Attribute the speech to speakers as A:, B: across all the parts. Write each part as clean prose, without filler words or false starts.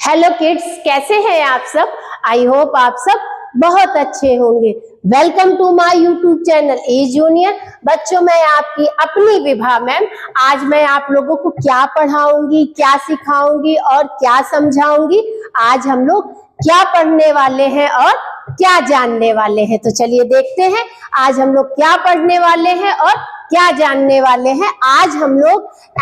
A: Hello kids, कैसे हैं आप सब। आई होप आप सब बहुत अच्छे होंगे। Welcome to my YouTube channel a junior. बच्चों, मैं आपकी अपनी विभा मैम। आज मैं आप लोगों को क्या पढ़ाऊंगी, क्या सिखाऊंगी और क्या समझाऊंगी। आज हम लोग क्या पढ़ने वाले हैं और क्या जानने वाले हैं, तो चलिए देखते हैं आज हम लोग क्या पढ़ने वाले हैं और क्या जानने वाले हैं। आज हम लोग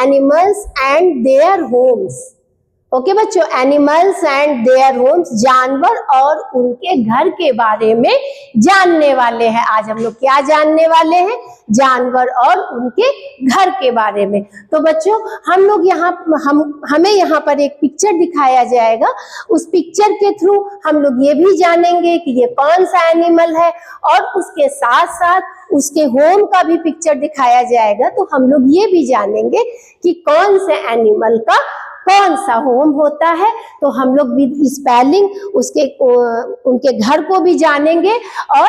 A: animals and their homes, okay बच्चों, एनिमल्स एंड देयर होम्स, जानवर और उनके घर के बारे में जानने वाले हैं। आज हम लोग क्या जानने वाले हैं, जानवर और उनके घर के बारे में। तो बच्चों, हम लोग हमें यहाँ पर एक पिक्चर दिखाया जाएगा। उस पिक्चर के थ्रू हम लोग ये भी जानेंगे कि ये कौन सा एनिमल है, और उसके साथ साथ उसके होम का भी पिक्चर दिखाया जाएगा। तो हम लोग ये भी जानेंगे कि कौन से एनिमल का कौन सा होम होता है। तो हम लोग भी स्पेलिंग उनके घर को भी जानेंगे, और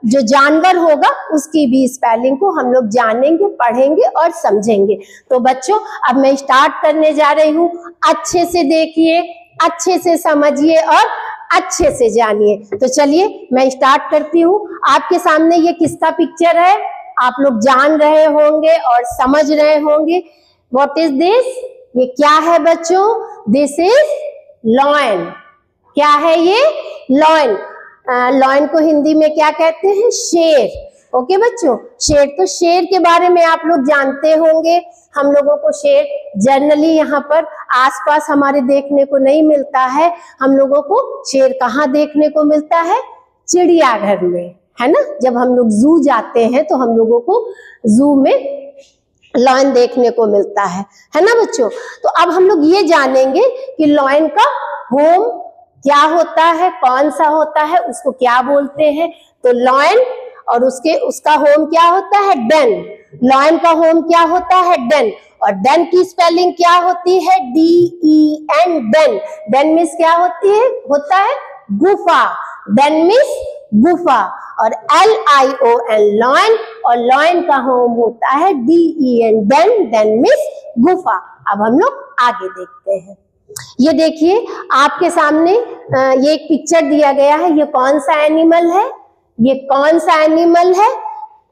A: जो जानवर होगा उसकी भी स्पेलिंग को हम लोग जानेंगे, पढ़ेंगे और समझेंगे। तो बच्चों, अब मैं स्टार्ट करने जा रही हूँ। अच्छे से देखिए, अच्छे से समझिए और अच्छे से जानिए। तो चलिए मैं स्टार्ट करती हूँ। आपके सामने ये किसका पिक्चर है, आप लोग जान रहे होंगे और समझ रहे होंगे। What is this? ये क्या है बच्चों? This is lion. क्या है ये? लॉयन। लॉयन को हिंदी में क्या कहते हैं? शेर। ओके बच्चों, शेर। तो शेर के बारे में आप लोग जानते होंगे। हम लोगों को शेर जनरली यहाँ पर आसपास हमारे देखने को नहीं मिलता है। हम लोगों को शेर कहाँ देखने को मिलता है? चिड़ियाघर में, है ना। जब हम लोग जू जाते हैं तो हम लोगों को जू में लॉयन देखने को मिलता है ना बच्चों। तो अब हम लोग ये जानेंगे कि लॉयन का होम क्या होता है, कौन सा होता है, उसको क्या बोलते हैं। तो लॉयन और उसका होम क्या होता है? डेन। लॉयन का होम क्या होता है? डेन। और डेन की स्पेलिंग क्या होती है? DEN, Dane. डेन मीन्स क्या होता है गुफा। डेन मीन्स गुफा। और LION, लॉयन। और लॉयन का होम होता है DEN, डेन। डेन मीन्स गुफा। अब हम लोग आगे देखते हैं। ये देखिए आपके सामने ये एक पिक्चर दिया गया है। ये कौन सा एनिमल है? ये कौन सा एनिमल है?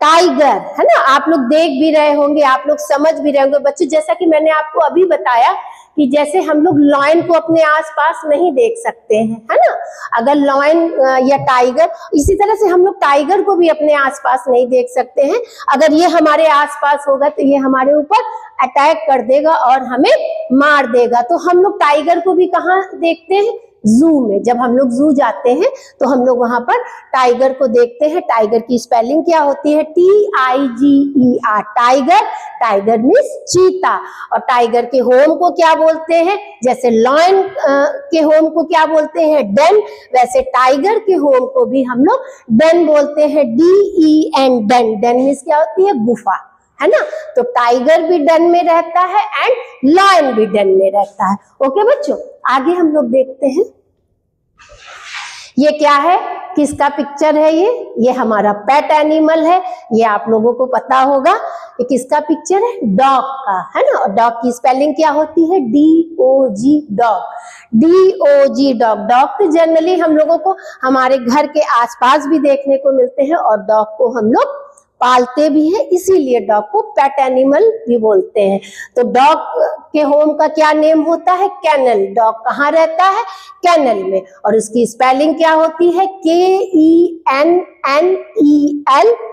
A: टाइगर, है ना। आप लोग देख भी रहे होंगे, आप लोग समझ भी रहे होंगे बच्चों। जैसा कि मैंने आपको अभी बताया कि जैसे हम लोग लॉयन को अपने आसपास नहीं देख सकते हैं, है ना। अगर लॉयन या टाइगर, इसी तरह से हम लोग टाइगर को भी अपने आसपास नहीं देख सकते हैं। अगर ये हमारे आसपास होगा तो ये हमारे ऊपर अटैक कर देगा और हमें मार देगा। तो हम लोग टाइगर को भी कहाँ देखते हैं? जू में। जब हम लोग जू जाते हैं तो हम लोग वहां पर टाइगर को देखते हैं। टाइगर की स्पेलिंग क्या होती है? TIGER, tiger. टाइगर मीन्स चीता। और टाइगर के होम को क्या बोलते हैं? जैसे लॉयन के होम को क्या बोलते हैं? डेन। वैसे टाइगर के होम को भी हम लोग डेन बोलते हैं, DEN, डेन। डेन मीन्स क्या होती है? गुफा, है ना। तो टाइगर भी डेन में रहता है एंड लॉयन भी डेन में रहता है। ओके बच्चों, आगे हम लोग देखते हैं। ये क्या है, किसका पिक्चर है? ये हमारा पेट एनिमल है। ये आप लोगों को पता होगा ये किसका पिक्चर है? डॉग का, है ना। और डॉग की स्पेलिंग क्या होती है? DOG, dog. DOG, dog. Dog तो जनरली हम लोगों को हमारे घर के आसपास भी देखने को मिलते हैं, और डॉग को हम लोग पालते भी हैं, इसीलिए डॉग को पेट एनिमल भी बोलते हैं। तो डॉग के होम का क्या नेम होता है? केनल। डॉग कहाँ रहता है? केनल में। और उसकी स्पेलिंग क्या होती है? KENNEL,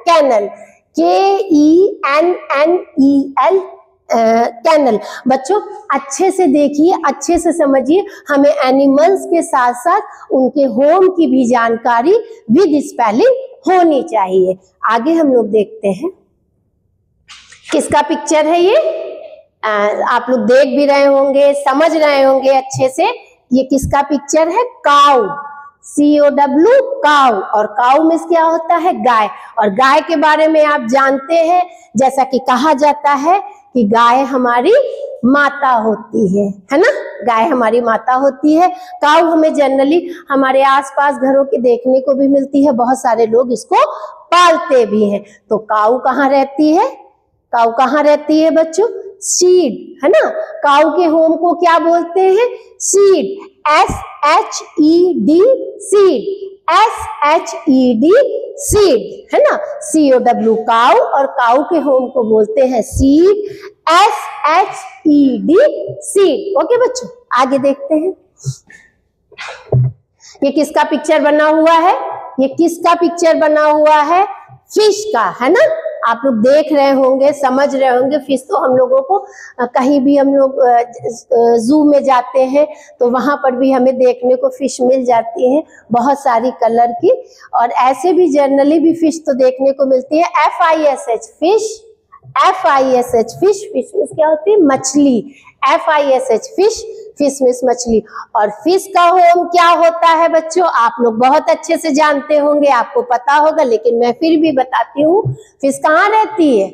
A: kennel. KENNEL, kennel. बच्चों अच्छे से देखिए, अच्छे से समझिए। हमें एनिमल्स के साथ साथ उनके होम की भी जानकारी विद स्पेलिंग होनी चाहिए। आगे हम लोग देखते हैं किसका पिक्चर है ये। आप लोग देख भी रहे होंगे, समझ रहे होंगे अच्छे से। ये किसका पिक्चर है? काऊ। COW, काऊ। और काऊ मीन्स क्या होता है? गाय। और गाय के बारे में आप जानते हैं, जैसा कि कहा जाता है कि गाय हमारी माता होती है ना। गाय हमारी माता होती है। काऊ हमें जनरली हमारे आसपास घरों के देखने को भी मिलती है। बहुत सारे लोग इसको पालते भी हैं। तो काऊ कहाँ रहती है? काऊ कहाँ रहती है बच्चों? सीड, है ना। काऊ के होम को क्या बोलते हैं? Seed, SHED, seed, SHED, seed, है ना। COW काऊ, और काऊ के होम को बोलते हैं सीड, SHED, सीड। ओके बच्चों, आगे देखते हैं। ये किसका पिक्चर बना हुआ है? ये किसका पिक्चर बना हुआ है? फिश का, है ना। आप लोग देख रहे होंगे, समझ रहे होंगे। फिश तो हम लोगों को कहीं भी हम लोग जू में जाते हैं तो वहां पर भी हमें देखने को फिश मिल जाती है, बहुत सारी कलर की। और ऐसे भी जनरली भी फिश तो देखने को मिलती है। FISH fish, FISH fish, fish means क्या होती है? मछली। FISH फिश, फिश मीन्स मछली। और फिश का होम क्या होता है बच्चों? आप लोग बहुत अच्छे से जानते होंगे, आपको पता होगा, लेकिन मैं फिर भी बताती हूँ। फिश कहाँ रहती है?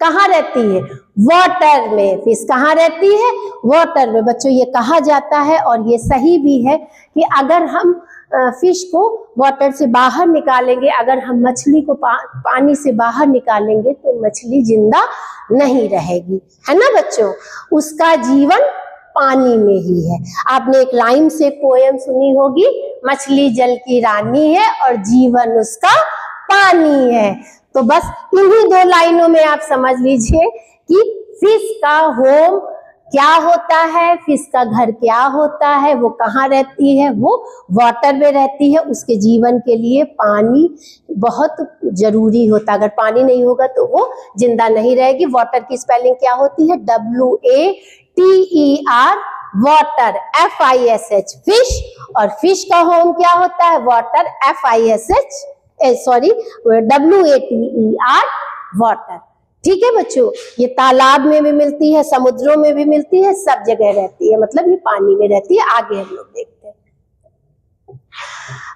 A: कहाँ रहती है? वाटर में। फिश कहाँ रहती है? वाटर में। बच्चों ये कहा जाता है और ये सही भी है कि अगर हम फिश को वाटर से बाहर निकालेंगे, अगर हम मछली को पानी से बाहर निकालेंगे तो मछली जिंदा नहीं रहेगी, है ना बच्चों। उसका जीवन पानी में ही है। आपने एक लाइन से पोएम सुनी होगी, मछली जल की रानी है और जीवन उसका पानी है। तो बस इन्हीं 2 लाइनों में आप समझ लीजिए कि फिश का होम क्या होता है, फिश का घर क्या होता है, वो कहाँ रहती है? वो वाटर में रहती है। उसके जीवन के लिए पानी बहुत जरूरी होता है। अगर पानी नहीं होगा तो वो जिंदा नहीं रहेगी। वाटर की स्पेलिंग क्या होती है? WATER, water, FISH fish. और फिश का होम क्या होता है? Water, WATER, water. ठीक है बच्चों, ये तालाब में भी मिलती है, समुद्रों में भी मिलती है, सब जगह रहती है, मतलब ये पानी में रहती है। आगे हम लोग देखते हैं।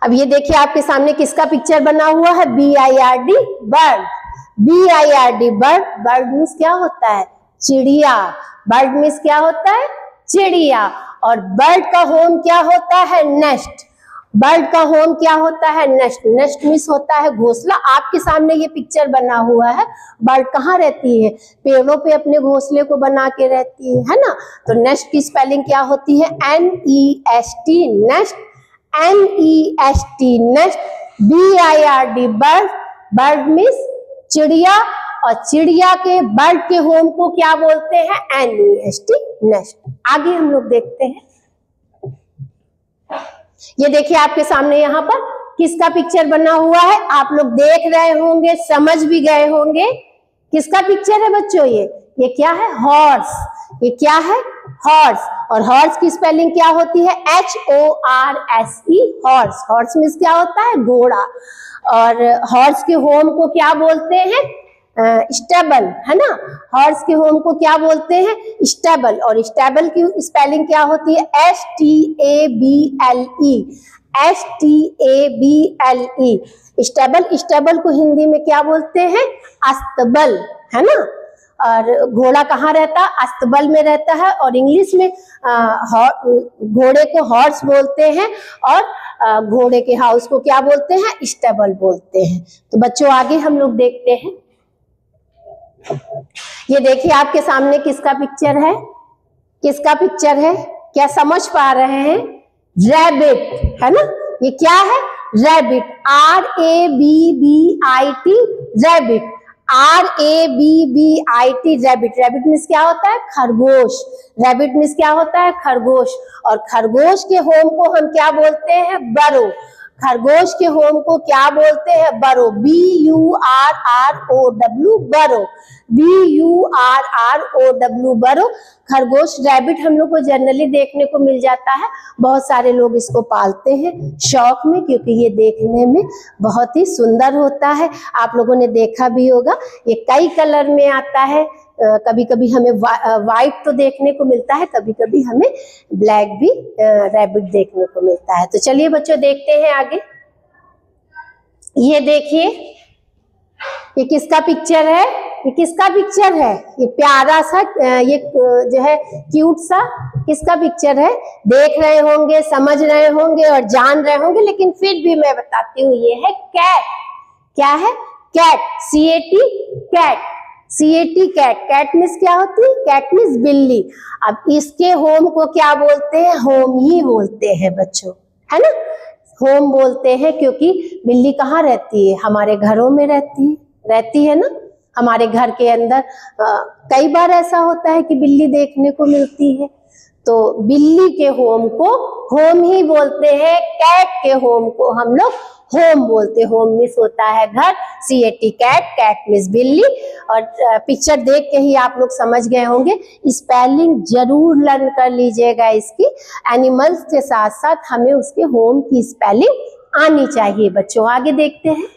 A: अब ये देखिए आपके सामने किसका पिक्चर बना हुआ है? BIRD, bird. BIRD, bird. Bird means क्या होता है? चिड़िया। बर्ड मीन्स क्या होता है? चिड़िया। और बर्ड का होम क्या होता है? नेस्ट। बर्ड का होम क्या होता है? नेस्ट। नेस्ट मीन्स होता है घोंसला। आपके सामने ये पिक्चर बना हुआ है। बर्ड कहाँ रहती है? पेड़ों पे अपने घोंसले को बना के रहती है ना। तो नेस्ट की स्पेलिंग क्या होती है? NEST, nest, NEST, nest. BIRD, bird. Bird means चिड़िया, और चिड़िया के बर्ड के होम को क्या बोलते हैं? NEST, nest. आगे हम लोग देखते हैं। ये देखिए आपके सामने यहाँ पर किसका पिक्चर बना हुआ है? आप लोग देख रहे होंगे, समझ भी गए होंगे। किसका पिक्चर है बच्चों? ये क्या है? हॉर्स। ये क्या है? हॉर्स। और हॉर्स की स्पेलिंग क्या होती है? HORSE, horse. हॉर्स मीन्स क्या होता है? घोड़ा। और हॉर्स के होम को क्या बोलते हैं? स्टेबल, है ना। हॉर्स के होम को क्या बोलते हैं? स्टेबल। और स्टेबल की स्पेलिंग क्या होती है? STABLE, STABLE, stable. स्टेबल को हिंदी में क्या बोलते हैं? अस्तबल, है ना। और घोड़ा कहाँ रहता है? अस्तबल में रहता है। और इंग्लिश में घोड़े को हॉर्स बोलते हैं, और घोड़े के हाउस को क्या बोलते हैं? स्टेबल बोलते हैं। तो बच्चों आगे हम लोग देखते हैं। ये देखिए आपके सामने किसका पिक्चर है? किसका पिक्चर है? क्या समझ पा रहे हैं? रैबिट, है ना। ये क्या है? Rabbit, RABBIT, rabbit, RABBIT, rabbit. Rabbit means क्या होता है? खरगोश। रैबिट मीन्स क्या होता है? खरगोश। और खरगोश के होम को हम क्या बोलते हैं? बरो। खरगोश के होम को क्या बोलते हैं? बरो, BURROW, बरो, BURROW, बरो। खरगोश, रैबिट हम लोग को जनरली देखने को मिल जाता है। बहुत सारे लोग इसको पालते हैं शौक में, क्योंकि ये देखने में बहुत ही सुंदर होता है। आप लोगों ने देखा भी होगा, ये कई कलर में आता है। कभी कभी हमें वाइट तो देखने को मिलता है, कभी कभी हमें ब्लैक भी रैबिट देखने को मिलता है। तो चलिए बच्चों देखते हैं आगे। ये देखिए, ये किसका पिक्चर है? ये किसका पिक्चर है? ये प्यारा सा, ये जो है क्यूट सा, किसका पिक्चर है? देख रहे होंगे, समझ रहे होंगे और जान रहे होंगे, लेकिन फिर भी मैं बताती हूँ, ये है कैट। क्या है? Cat, CAT, cat. CAT cat, cat means क्या होती है? कैट मीन्स बिल्ली। अब इसके होम को क्या बोलते हैं? होम ही बोलते हैं बच्चों, है ना। होम बोलते हैं क्योंकि बिल्ली कहाँ रहती है? हमारे घरों में रहती है ना। हमारे घर के अंदर कई बार ऐसा होता है कि बिल्ली देखने को मिलती है, तो बिल्ली के होम को होम ही बोलते हैं। कैट के होम को हम लोग होम बोलते हैं। होम मीन्स होता है घर, CAT कैट, कैट मीन्स बिल्ली। और पिक्चर देख के ही आप लोग समझ गए होंगे। स्पेलिंग जरूर लर्न कर लीजिएगा इसकी। एनिमल्स के साथ साथ हमें उसके होम की स्पेलिंग आनी चाहिए बच्चों। आगे देखते हैं,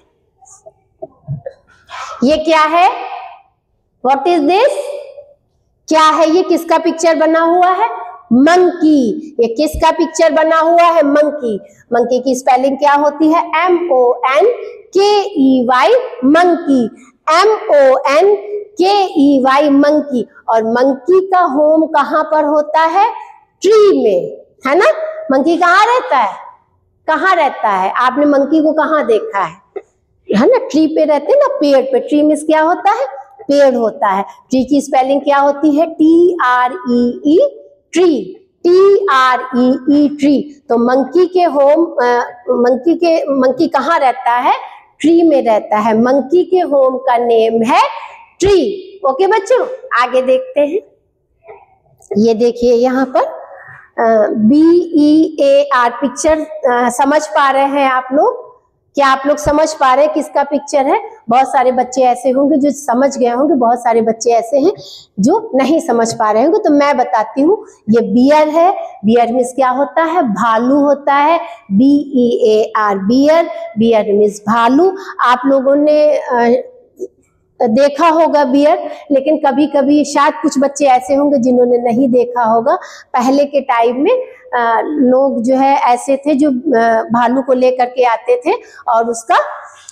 A: ये क्या है? What is this? क्या है ये? किसका पिक्चर बना हुआ है? मंकी। ये किसका पिक्चर बना हुआ है? मंकी। मंकी की स्पेलिंग क्या होती है? MONKEY, monkey. MONKEY, monkey. और मंकी का होम कहाँ पर होता है? ट्री में, है ना। मंकी कहाँ रहता है? कहाँ रहता है? आपने मंकी को कहाँ देखा है ना? ट्री पे रहते हैं ना, पेड़ पे। ट्री मीन्स क्या होता है? पेड़ होता है। ट्री की स्पेलिंग क्या होती है? TREE, tree. TREE, tree. तो मंकी के होम, मंकी कहाँ रहता है? ट्री में रहता है। मंकी के होम का नेम है ट्री। ओके बच्चों, आगे देखते हैं। ये देखिए यहाँ पर BEAR पिक्चर समझ पा रहे हैं आप लोग? क्या आप लोग समझ पा रहे हैं किसका पिक्चर है? बहुत सारे बच्चे ऐसे होंगे जो समझ गए होंगे, बहुत सारे बच्चे ऐसे हैं जो नहीं समझ पा रहे होंगे। तो मैं बताती हूँ, ये बियर है। बियर मीन्स क्या होता है? भालू होता है। BEAR, bear. बियर मीन्स भालू। आप लोगों ने देखा होगा बियर, लेकिन कभी कभी शायद कुछ बच्चे ऐसे होंगे जिन्होंने नहीं देखा होगा। पहले के टाइम में लोग जो है ऐसे थे जो भालू को लेकर के आते थे और उसका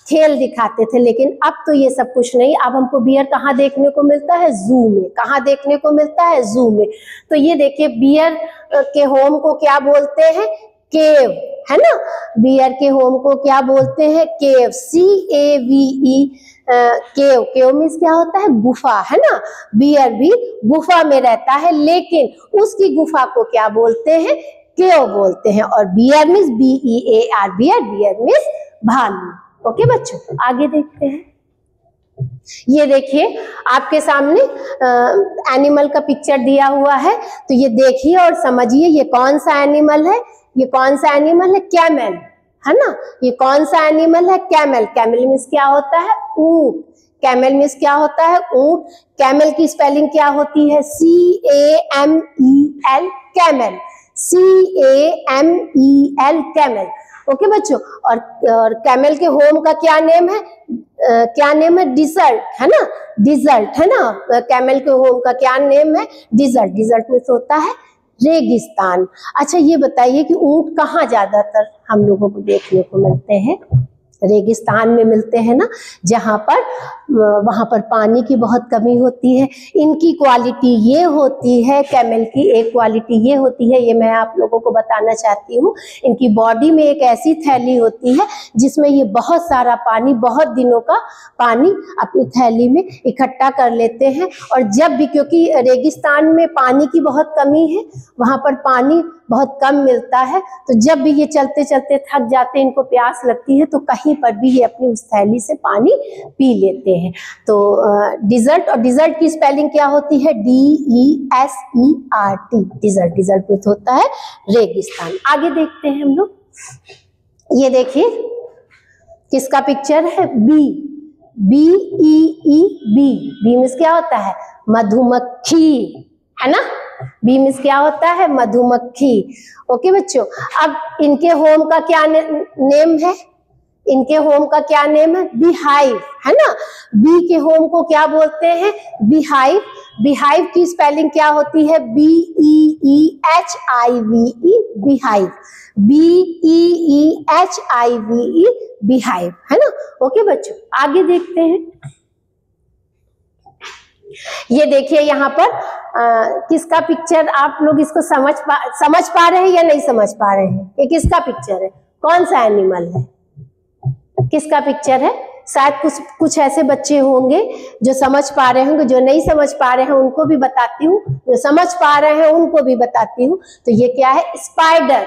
A: खेल दिखाते थे। लेकिन अब तो ये सब कुछ नहीं। अब हमको बियर कहाँ देखने को मिलता है? जू में। कहाँ देखने को मिलता है? जू में। तो ये देखिए, बियर के होम को क्या बोलते हैं? केव, है ना। बियर के होम को क्या बोलते हैं? केव, CAVE, केव। केव मीन्स क्या होता है? गुफा, है ना। बियर भी गुफा में रहता है, लेकिन उसकी गुफा को क्या बोलते हैं? केव बोलते हैं। और bear means BEAR, bear. Bear means भालू। ओके बच्चों, आगे देखते हैं। ये देखिए आपके सामने एनिमल का पिक्चर दिया हुआ है, तो ये देखिए और समझिए ये कौन सा एनिमल है? ये कौन सा एनिमल है? कैमल, है ना। ये कौन सा एनिमल है? कैमल। कैमल मीन्स क्या होता है? ऊंट। कैमल मीन्स क्या होता है? ऊंट। कैमल की स्पेलिंग क्या होती है? CAMEL, camel. CAMEL, camel. Okay बच्चों, और कैमल के होम का क्या नेम है? क्या नेम है? डिजर्ट, है ना। डिजर्ट, है ना। कैमल के होम का क्या नेम है? डिजर्ट। डिजर्ट मीन्स होता है रेगिस्तान। अच्छा ये बताइए कि ऊंट कहाँ ज्यादातर हम लोगों को देखने को मिलते हैं? रेगिस्तान में मिलते हैं ना, जहाँ पर वहां पर पानी की बहुत कमी होती है। इनकी क्वालिटी ये होती है, कैमल की एक क्वालिटी ये होती है, ये मैं आप लोगों को बताना चाहती हूँ। इनकी बॉडी में एक ऐसी थैली होती है जिसमें ये बहुत सारा पानी, बहुत दिनों का पानी अपनी थैली में इकट्ठा कर लेते हैं। और जब भी, क्योंकि रेगिस्तान में पानी की बहुत कमी है, वहां पर पानी बहुत कम मिलता है, तो जब भी ये चलते चलते थक जाते हैं, इनको प्यास लगती है, तो कहीं पर भी ये अपनी उस थैली से पानी पी लेते हैं। तो डिजर्ट, और डिजर्ट की स्पेलिंग क्या होती है? DESERT, dessert. डिजर्ट में होता है रेगिस्तान। आगे देखते हैं हम लोग। ये देखिए किसका पिक्चर है? BEE, बी मीन्स क्या होता है? मधुमक्खी, है ना। बी मीन्स क्या होता है? मधुमक्खी। ओके बच्चों, अब इनके होम का क्या नेम है? इनके होम का क्या नेम है? बीहाइव, है ना। बी के होम को क्या बोलते हैं? बीहाइव। बीहाइव की स्पेलिंग क्या होती है? BEEHIVE, beehive. BEEHIVE, बीहाइव, है ना। ओके बच्चों, आगे देखते हैं। ये देखिए यहाँ पर किसका पिक्चर? आप लोग इसको समझ पा रहे हैं या नहीं समझ पा रहे हैं? ये किसका पिक्चर है? कौन सा एनिमल है? किसका पिक्चर है? शायद कुछ ऐसे बच्चे होंगे जो समझ पा रहे होंगे, जो नहीं समझ पा रहे हैं उनको भी बताती हूँ, जो समझ पा रहे हैं उनको भी बताती हूँ। तो ये क्या है? स्पाइडर।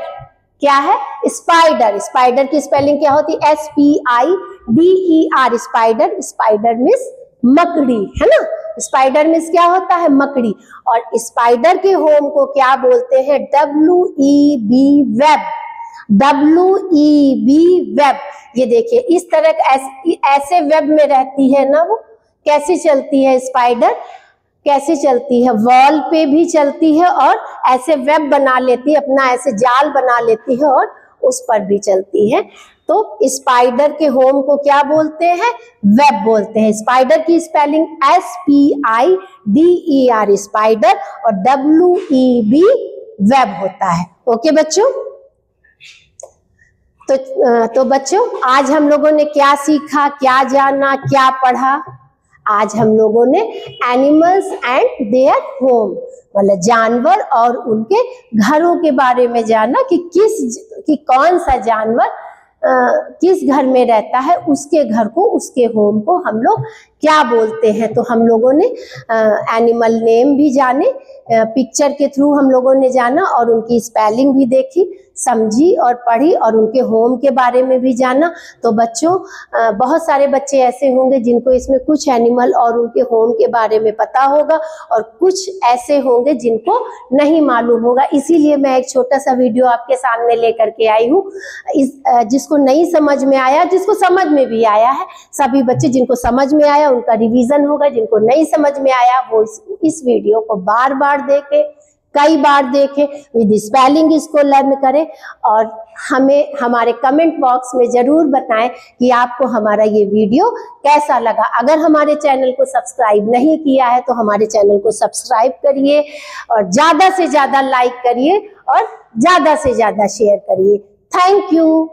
A: क्या है? स्पाइडर। स्पाइडर की स्पेलिंग क्या होती है? SPIDER। स्पाइडर। स्पाइडर मीन्स मकड़ी, है ना? स्पाइडर मीन्स क्या होता है? मकड़ी। और स्पाइडर के होम को क्या बोलते हैं? WEB, web. WEB, web. ये देखिए इस तरह ऐसे वेब में रहती है ना वो। कैसे चलती है स्पाइडर? कैसे चलती है? वॉल पे भी चलती है और ऐसे वेब बना लेती है, अपना ऐसे जाल बना लेती है और उस पर भी चलती है। तो स्पाइडर के होम को क्या बोलते हैं? वेब बोलते हैं। स्पाइडर की स्पेलिंग SPIDER, स्पाइडर, और WEB, वेब होता है। ओके बच्चों? तो बच्चों आज हम लोगों ने क्या सीखा, क्या जाना, क्या पढ़ा? आज हम लोगों ने एनिमल्स एंड देयर होम, मतलब जानवर और उनके घरों के बारे में जाना कि कौन सा जानवर किस घर में रहता है, उसके घर को, उसके होम को हम लोग क्या बोलते हैं। तो हम लोगों ने एनिमल नेम भी जाने, पिक्चर के थ्रू हम लोगों ने जाना और उनकी स्पेलिंग भी देखी, समझी और पढ़ी, और उनके होम के बारे में भी जाना। तो बच्चों बहुत सारे बच्चे ऐसे होंगे जिनको इसमें कुछ एनिमल और उनके होम के बारे में पता होगा और कुछ ऐसे होंगे जिनको नहीं मालूम होगा। इसीलिए मैं एक छोटा सा वीडियो आपके सामने लेकर के आई हूँ। जिसको नहीं समझ में आया, जिसको समझ में भी आया है, सभी बच्चे जिनको समझ में आया उनका रिवीजन होगा, जिनको नहीं समझ में आया वो इस वीडियो को बार बार देखे, कई बार देखें, विद स्पेलिंग इसको लर्न करें और हमें हमारे कमेंट बॉक्स में जरूर बताएं कि आपको हमारा ये वीडियो कैसा लगा। अगर हमारे चैनल को सब्सक्राइब नहीं किया है तो हमारे चैनल को सब्सक्राइब करिए और ज्यादा से ज्यादा लाइक करिए और ज्यादा से ज्यादा शेयर करिए। Thank you.